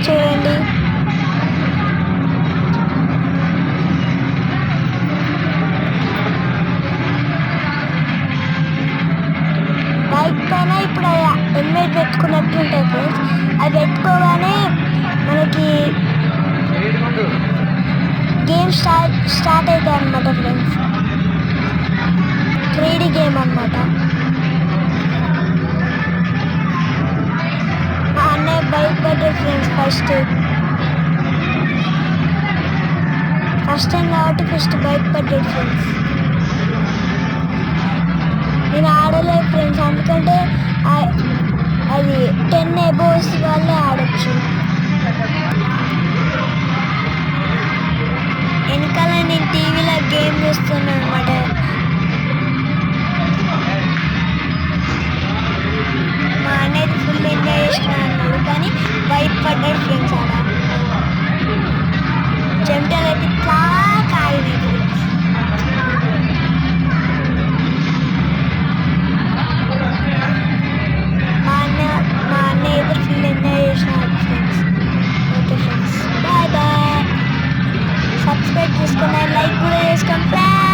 చూడండి. బైక్ పైన ఇప్పుడు హెల్మెట్ పెట్టుకున్నట్టు ఉంటుంది ఫ్రెండ్స్. అది పెట్టుకోగానే మనకి గేమ్ స్టార్ట్ అవుతుంది అనమాట ఫ్రెండ్స్. 3D గేమ్ అనమాట. మా అన్నయ్య బైక్ పడ్డాడు ఫ్రెండ్స్. ఫస్ట్ టైం కాబట్టి ఫస్ట్ బైక్ పడ్డాడు ఫ్రెండ్స్. నేను ఆడలేదు ఫ్రెండ్స్, ఎందుకంటే అది 10 అబోవ్స్ వాళ్ళే ఆడొచ్చు. వెనకాల నేను టీవీలో గేమ్ చూస్తున్నాను అనమాట. మా అన్నయ్య ఫుల్ ఎంజాయ్ చేసిన అన్నాడు, కానీ బైక్ పడ్డాడు ఫ్రెండ్స్. ఆడ చెమటలు అయితే ఇట్లా కాగినాయి ఫ్రెండ్స్. మా అన్నయ్య అయితే ఫుల్ ఎంజాయ్ చేసినాడు friends. Okay friends, bye bye. Subscribe చేసుకున్నాను, లైక్ కూడా చేసుకోండి ఫ్రెండ్స్.